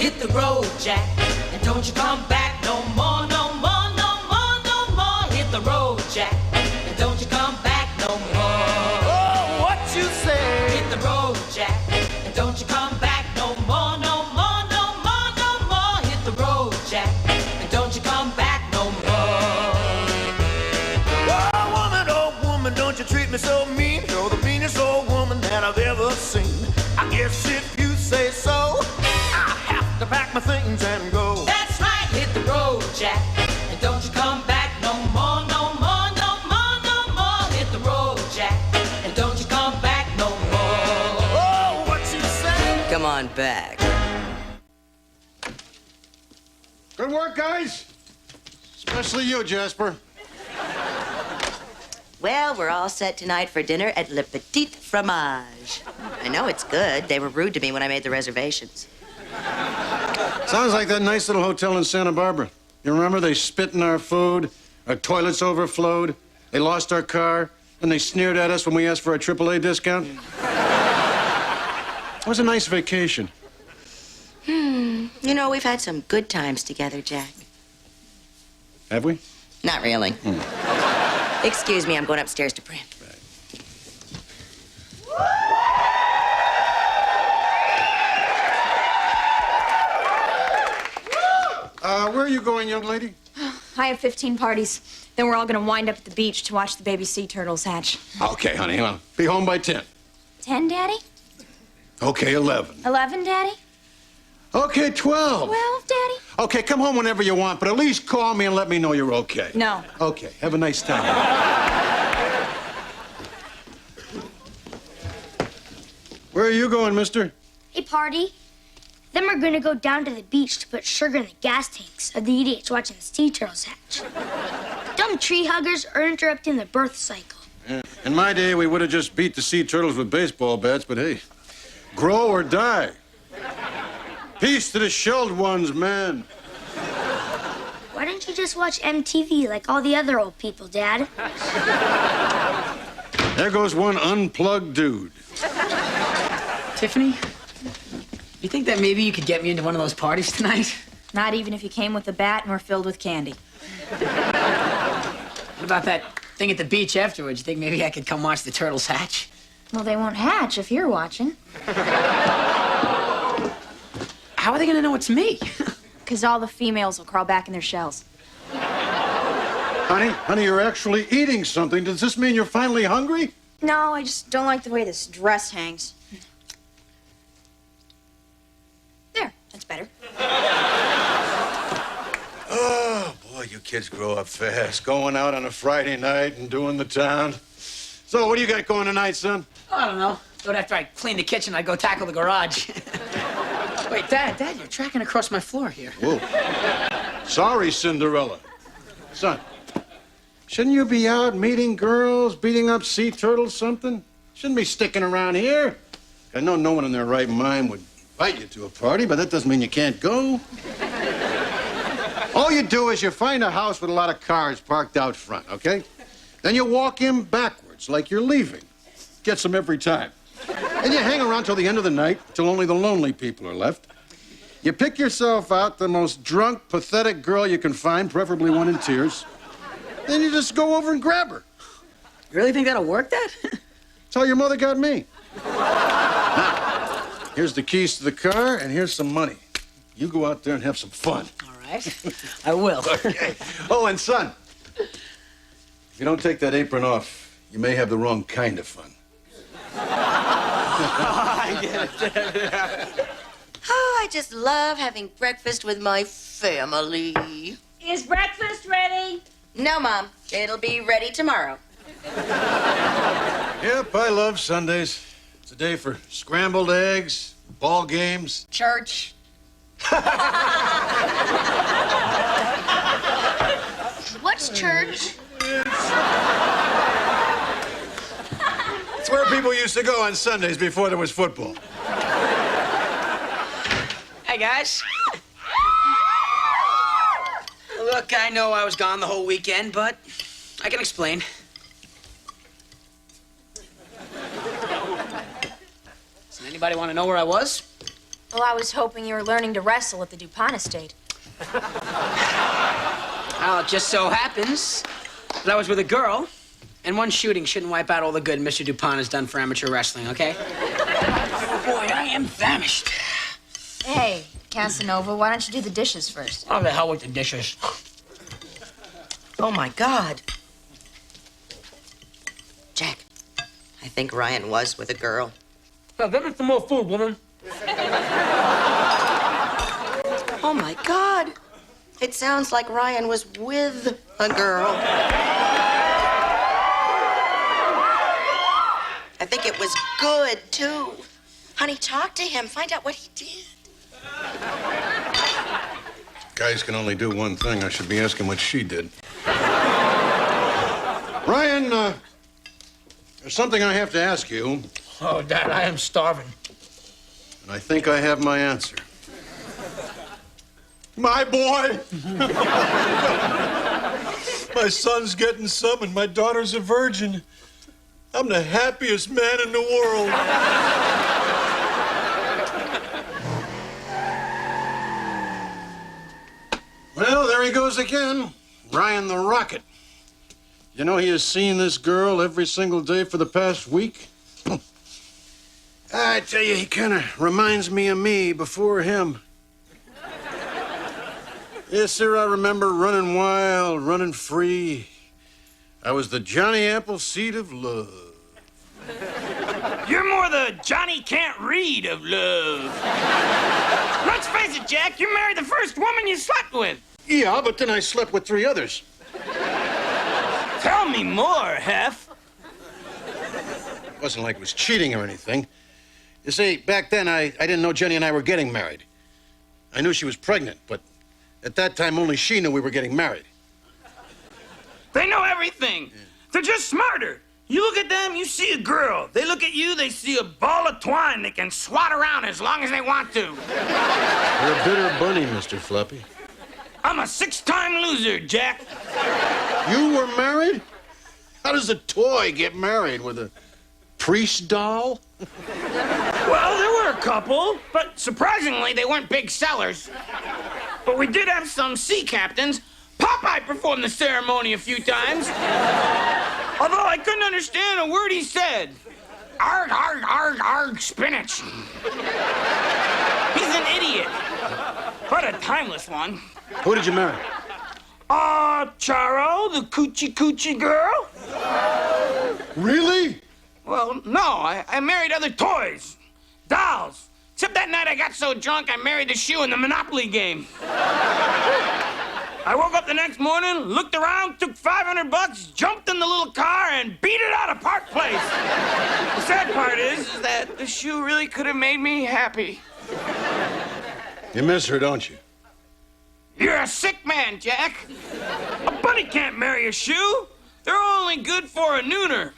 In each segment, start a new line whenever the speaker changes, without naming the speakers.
hit the road, Jack, and don't you come back no more, no more, no more, no more. Hit the road, Jack, and don't you come back no more.
Oh, what you say?
Hit the road, Jack, and don't you come back no more, no more, no more, no more. Hit the road, Jack, and don't you come back no more.
Oh, woman, don't you treat me so mean. You're the meanest old woman that I've ever seen. I guess if you say so, I have to pack my things and go.
That's right, hit the road, Jack, and don't you come back no more, no more, no more, no more. Hit the road, Jack, and don't you come back no more.
Oh, what you say?
Come on back.
Good work, guys. Especially you, Jasper.
Well, we're all set tonight for dinner at Le Petit Fromage. I know it's good. They were rude to me when I made the reservations.
Sounds like that nice little hotel in Santa Barbara. You remember they spit in our food, our toilets overflowed, they lost our car, and they sneered at us when we asked for a AAA discount? It was a nice vacation.
You know, we've had some good times together, Jack.
Have we?
Not really. Excuse me, I'm going upstairs to print.
Where are you going, young lady?
I have 15 parties. Then we're all gonna wind up at the beach to watch the baby sea turtles hatch.
Okay, honey, well, be home by 10.
10, Daddy?
Okay, 11.
11, Daddy?
Okay, 12.
12, Daddy?
Okay, come home whenever you want, but at least call me and let me know you're okay.
No.
Okay, have a nice time. Where are you going, mister?
Hey, party. Then we're gonna go down to the beach to put sugar in the gas tanks of the idiots watching the sea turtles hatch. Dumb tree huggers are interrupting the birth cycle.
Yeah. In my day, we would have just beat the sea turtles with baseball bats, but hey, grow or die. Peace to the shelled ones, man.
Why don't you just watch MTV like all the other old people, Dad?
There goes one unplugged dude.
Tiffany, you think that maybe you could get me into one of those parties tonight?
Not even if you came with a bat and were filled with candy.
What about that thing at the beach afterwards? You think maybe I could come watch the turtles hatch?
Well, they won't hatch if you're watching.
How are they gonna know it's me?
Because all the females will crawl back in their shells.
Honey, you're actually eating something. Does this mean you're finally hungry?
No, I just don't like the way this dress hangs. There, that's better.
Oh, boy, you kids grow up fast. Going out on a Friday night and doing the town. So, what do you got going tonight, son?
I don't know. Thought after I clean the kitchen, I'd go tackle the garage. Wait, Dad, you're tracking across my floor here.
Whoa. Sorry, Cinderella. Son, shouldn't you be out meeting girls, beating up sea turtles, something? Shouldn't be sticking around here. I know no one in their right mind would invite you to a party, but that doesn't mean you can't go. All you do is you find a house with a lot of cars parked out front, okay? Then you walk in backwards like you're leaving. Gets them every time. And you hang around till the end of the night, till only the lonely people are left. You pick yourself out the most drunk, pathetic girl you can find, preferably one in tears. Then you just go over and grab her.
You really think that'll work, Dad?
That's how your mother got me. Now, here's the keys to the car, and here's some money. You go out there and have some fun.
All right. I will.
Okay. Oh, and son, if you don't take that apron off, you may have the wrong kind of fun.
Oh, I just love having breakfast with my family.
Is breakfast ready?
No, Mom. It'll be ready tomorrow.
Yep, I love Sundays. It's a day for scrambled eggs, ball games.
Church.
What's church?
It's where people used to go on Sundays before there was football.
Hey, guys. Look, I know I was gone the whole weekend, but I can explain. Does anybody want to know where I was?
Well, I was hoping you were learning to wrestle at the DuPont estate.
Well, it just so happens that I was with a girl, and one shooting shouldn't wipe out all the good Mr. DuPont has done for amateur wrestling, okay? Oh, boy, I am famished.
Hey, Casanova, why don't you do the dishes first?
Oh, the hell with the dishes.
Oh, my God. Jack, I think Ryan was with a girl.
Well, give me some more food, woman.
Oh, my God. It sounds like Ryan was with a girl. I think it was good, too. Honey, talk to him. Find out what he did.
Guys can only do one thing. I should be asking what she did. Ryan, there's something I have to ask you.
Oh, Dad, I am starving.
And I think I have my answer. My boy! My son's getting some, and my daughter's a virgin. I'm the happiest man in the world. Well, there he goes again. Ryan the Rocket. You know, he has seen this girl every single day for the past week. I tell you, he kind of reminds me of me before him. Yes, sir, I remember running wild, running free. I was the Johnny Appleseed of love.
You're more the Johnny Can't Read of love. Let's face it, Jack, you married the first woman you slept with.
Yeah, but then I slept with 3 others.
Tell me more, Hef.
It wasn't like it was cheating or anything. You see, back then, I didn't know Jenny and I were getting married. I knew she was pregnant, but at that time, only she knew we were getting married.
They know everything. Yeah. They're just smarter. You look at them, you see a girl. They look at you, they see a ball of twine they can swat around as long as they want to.
You're a bitter bunny, Mr. Floppy.
I'm a 6-time loser, Jack.
You were married? How does a toy get married? With a priest doll?
Well, there were a couple, but surprisingly, they weren't big sellers. But we did have some sea captains. Popeye performed the ceremony a few times. Although I couldn't understand a word he said. Arg, arg, arg, arg, spinach. He's an idiot. But a timeless one.
Who did you marry?
Charo, the coochie coochie girl.
Really?
Well, no, I married other toys. Dolls. Except that night I got so drunk I married the shoe in the Monopoly game. I woke up the next morning, looked around, took $500, jumped in the little car, and beat it out of Park Place. The sad part is that the shoe really could have made me happy.
You miss her, don't you?
You're a sick man, Jack. A bunny can't marry a shoe. They're only good for a nooner.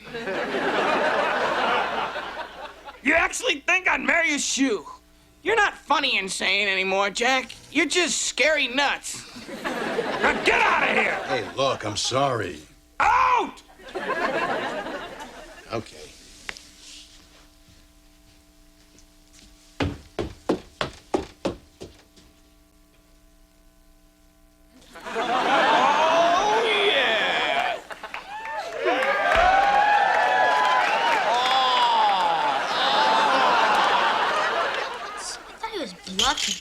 You actually think I'd marry a shoe? You're not funny and sane anymore, Jack. You're just scary nuts. Now get out of here!
Hey, look, I'm sorry.
Out!
Okay.
Oh, yeah!
I thought he was bluffing.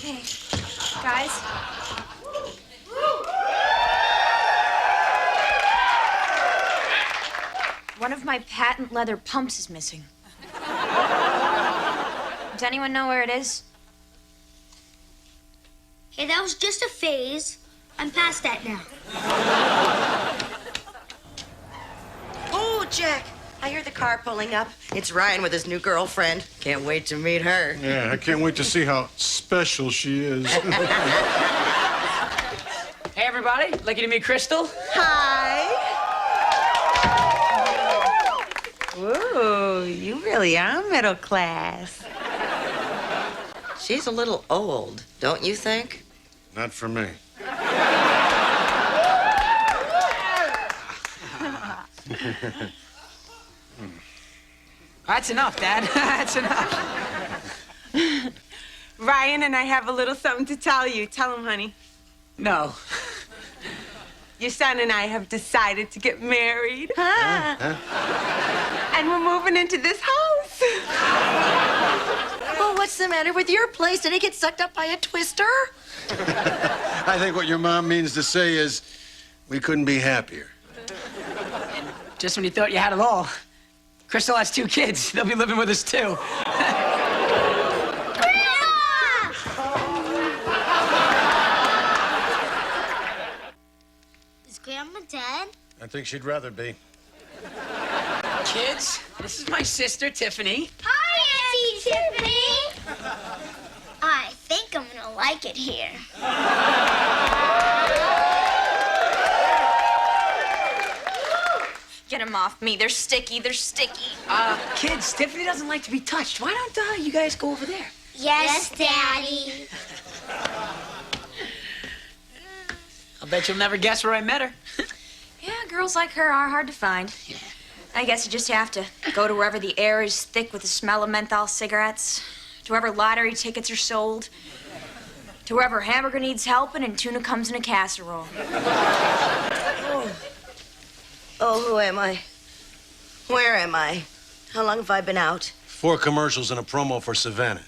Hey, guys. One of my patent leather pumps is missing. Does anyone know where it is?
Hey, that was just a phase. I'm past that now.
Oh, Jack, I hear the car pulling up. It's Ryan with his new girlfriend. Can't wait to meet her.
Yeah, I can't wait to see how special she is.
Hey, everybody. Lucky to meet Crystal.
Hi. Ooh, you really are middle class. She's a little old, don't you think?
Not for me.
That's enough, Dad. That's enough.
Ryan and I have a little something to tell you. Tell him, honey.
No.
Your son and I have decided to get married. And we're moving into this house.
Well, what's the matter with your place? Did it get sucked up by a twister?
I think what your mom means to say is we couldn't be happier.
Just when you thought you had it all, Crystal has 2 kids. They'll be living with us, too.
Is Grandma dead?
I think she'd rather be.
Kids, this is my sister, Tiffany.
Hi, Auntie Tiffany. I think I'm gonna like it here.
Get them off me. They're sticky. They're sticky.
Kids, Tiffany doesn't like to be touched. Why don't you guys go over there?
Yes, Daddy.
I'll bet you'll never guess where I met her.
Yeah, girls like her are hard to find. I guess you just have to go to wherever the air is thick with the smell of menthol cigarettes, to wherever lottery tickets are sold, to wherever hamburger needs helping and tuna comes in a casserole.
Oh, who am I? Where am I? How long have I been out?
4 commercials and a promo for Savannah.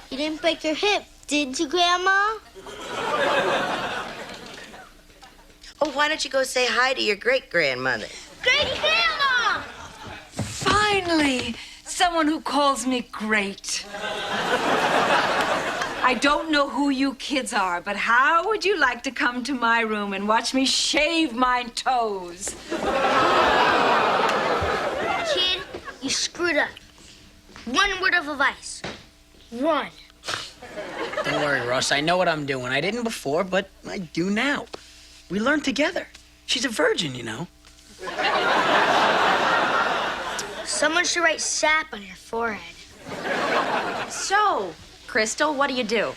You didn't break your hip, did you, Grandma?
Oh, why don't you go say hi to your great-grandmother?
Great-grandma!
Finally, someone who calls me great. I don't know who you kids are, but how would you like to come to my room and watch me shave my toes?
Kid, you screwed up. One word of advice. Run.
Don't worry, Russ. I know what I'm doing. I didn't before, but I do now. We learned together. She's a virgin, you know.
Someone should write sap on your forehead.
So, Crystal, what do you do?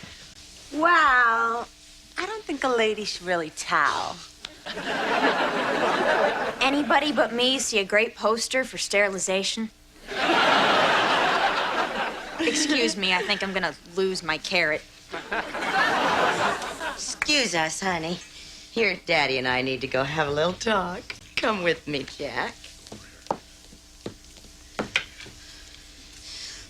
Well, I don't think a lady should really tell.
Anybody but me see a great poster for sterilization? Excuse me, I think I'm gonna lose my carrot.
Excuse us, honey. Your daddy and I need to go have a little talk. Come with me, Jack.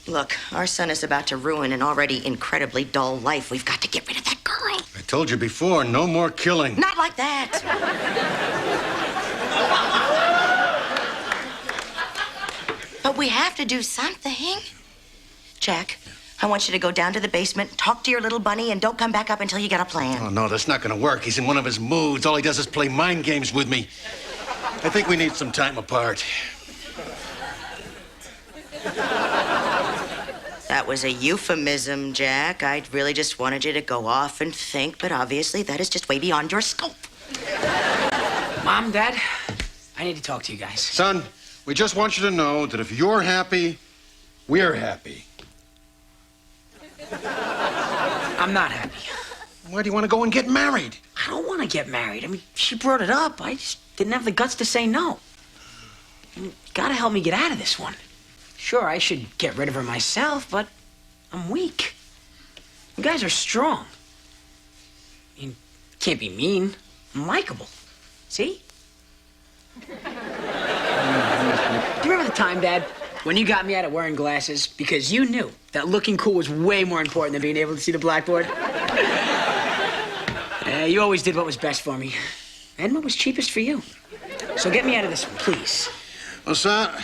Look, our son is about to ruin an already incredibly dull life. We've got to get rid of that girl.
I told you before, no more killing.
Not like that. But we have to do something. Jack, I want you to go down to the basement, talk to your little bunny, and don't come back up until you got a plan.
Oh, no, that's not gonna work. He's in one of his moods. All he does is play mind games with me. I think we need some time apart.
That was a euphemism, Jack. I really just wanted you to go off and think, but obviously that is just way beyond your scope.
Mom, Dad, I need to talk to you guys.
Son, we just want you to know that if you're happy, we're happy.
I'm not happy.
Why do you want to go and get married?
I don't want to get married. I mean, she brought it up. I just didn't have the guts to say no. You gotta help me get out of this one. Sure, I should get rid of her myself, but I'm weak. You guys are strong. You can't be mean. I'm likable. See? Do you remember the time, Dad, when you got me out of wearing glasses because you knew that looking cool was way more important than being able to see the blackboard? You always did what was best for me and what was cheapest for you. So get me out of this one, please.
Well, son,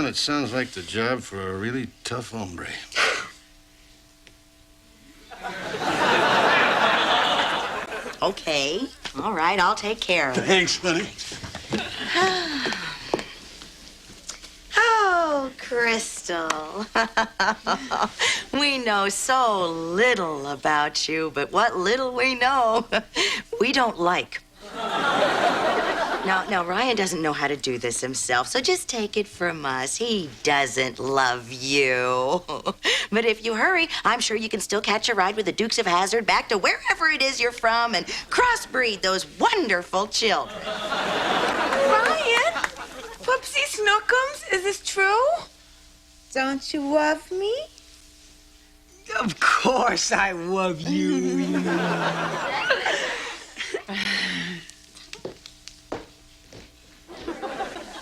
it sounds like the job for a really tough hombre.
Okay. All right, I'll take care of it.
Thanks, honey.
Oh, Crystal. We know so little about you, but what little we know, we don't like. Now, Ryan doesn't know how to do this himself, so just take it from us. He doesn't love you. But if you hurry, I'm sure you can still catch a ride with the Dukes of Hazzard back to wherever it is you're from and crossbreed those wonderful children.
Ryan! Whoopsie
Is this true? Don't you love me?
Of course I love you.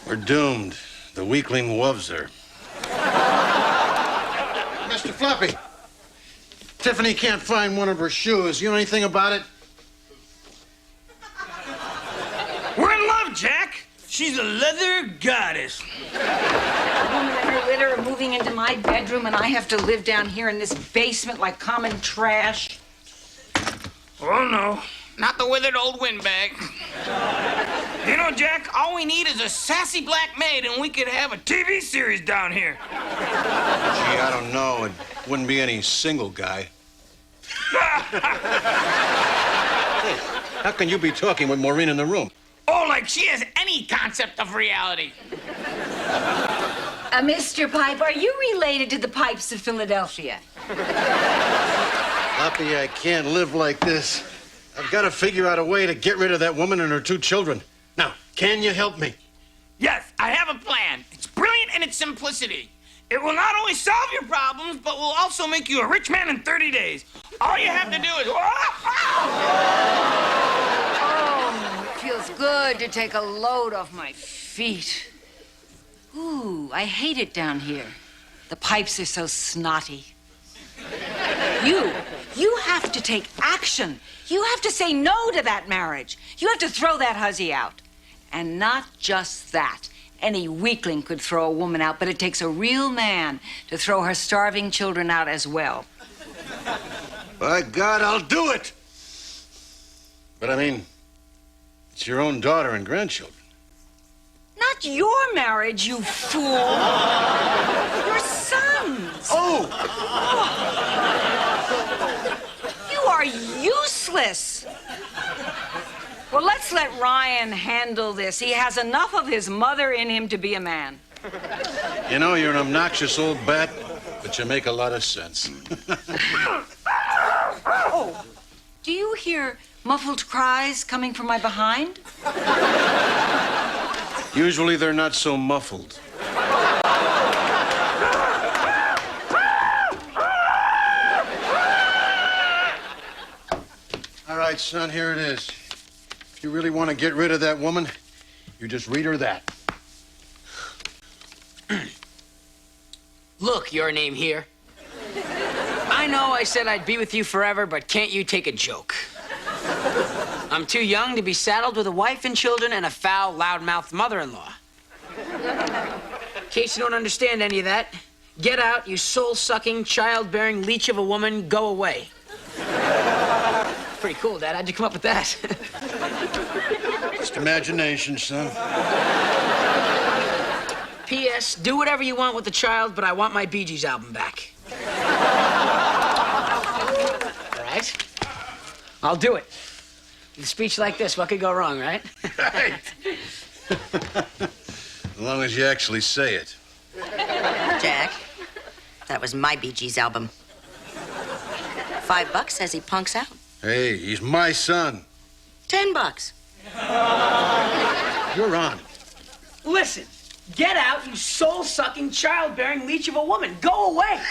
We're doomed. The weakling loves her. Mr. Floppy, Tiffany can't find one of her shoes. You know anything about it?
We're in love, Jack. She's a leather goddess.
A woman and her litter are moving into my bedroom, and I have to live down here in this basement like common trash.
Oh, no. Not the withered old windbag. You know, Jack, all we need is a sassy black maid, and we could have a TV series down here.
Gee, I don't know. It wouldn't be any single guy. Hey, how can you be talking with Maureen in the room?
Oh, like she has any concept of reality.
Mr. Pipe, are you related to the Pipes of Philadelphia?
Floppy, I can't live like this. I've got to figure out a way to get rid of that woman and her 2 children. Now, can you help me?
Yes, I have a plan. It's brilliant in its simplicity. It will not only solve your problems, but will also make you a rich man in 30 days. All you have to do is...
Oh, it feels good to take a load off my feet. Ooh, I hate it down here. The pipes are so snotty. You have to take action. You have to say no to that marriage. You have to throw that hussy out. And not just that. Any weakling could throw a woman out, but it takes a real man to throw her starving children out as well.
By God, I'll do it! But I mean, it's your own daughter and grandchildren.
Not your marriage, you fool. Your son's.
Oh!
You are useless. Well, let's let Ryan handle this. He has enough of his mother in him to be a man.
You know, you're an obnoxious old bat, but you make a lot of sense.
Oh, do you hear muffled cries coming from my behind?
Usually they're not so muffled. All right, son, here it is. If you really want to get rid of that woman, you just read her that.
Look, your name here. I know I said I'd be with you forever, but can't you take a joke? I'm too young to be saddled with a wife and children and a foul, loud-mouthed mother-in-law. In case you don't understand any of that, get out, you soul-sucking, child-bearing leech of a woman, go away. Pretty cool, Dad. How'd you come up with that?
Just imagination, son.
P.S. Do whatever you want with the child, but I want my Bee Gees album back. All right? I'll do it. With a speech like this, what could go wrong, right?
Right. As long as you actually say it.
Jack, that was my Bee Gees album. $5 says he punks out.
Hey, he's my son.
$10.
You're on.
Listen, get out, you soul-sucking, child-bearing leech of a woman. Go away.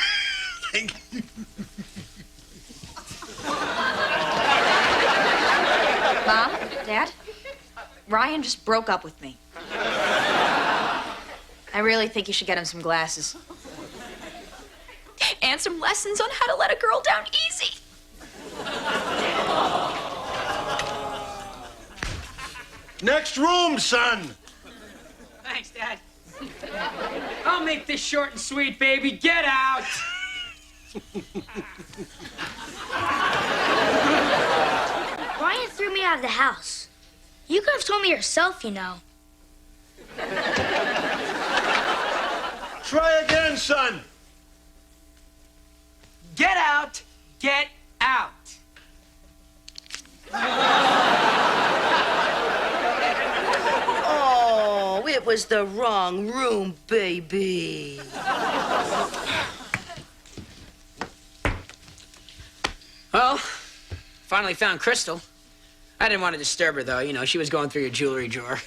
Mom, Dad, Ryan just broke up with me. I really think you should get him some glasses. And some lessons on how to let a girl down easy.
Next room, son.
Thanks, Dad. I'll make this short and sweet, baby. Get out.
Ryan threw me out of the house. You could have told me yourself, you know.
Try again, son.
Get out. Get out.
Oh, it was the wrong room, baby.
Well, finally found Crystal. I didn't want to disturb her, though. You know, she was going through your jewelry drawer.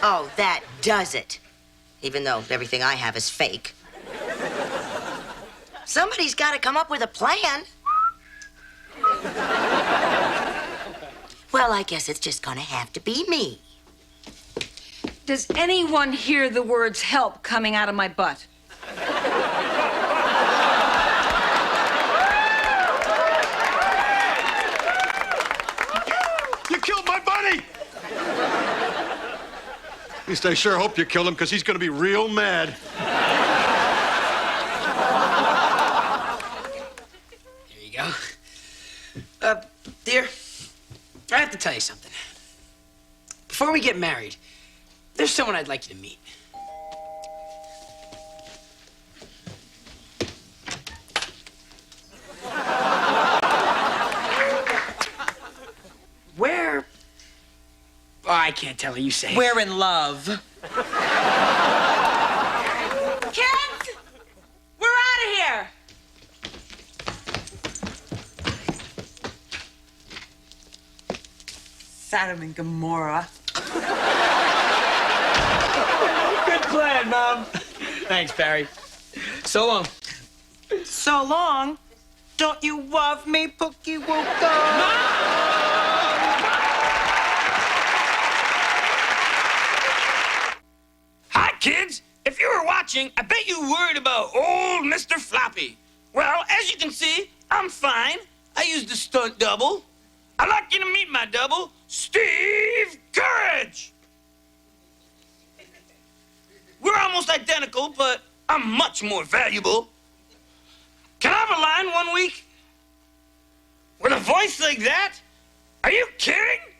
Oh, that does it. Even though everything I have is fake. Somebody's got to come up with a plan. Well, I guess it's just gonna have to be me.
Does anyone hear the words help coming out of my butt?
You killed my buddy! At least I sure hope you killed him, because he's gonna be real mad.
There you go. Dear, I have to tell you something. Before we get married, there's someone I'd like you to meet. Where? Oh, I can't tell her. You say.
We're in love.
Kids! We're out of here!
Sodom and Gomorrah.
Good plan, Mom. Thanks, Barry. So long.
So long. Don't you love me, Pookie Wooka?
Hi, kids. If you were watching, I bet you worried about old Mr. Floppy. Well, as you can see, I'm fine. I used a stunt double. I'd like you to meet my double, Steve Courage. We're almost identical, but I'm much more valuable. Can I have a line 1 week? With a voice like that? Are you kidding?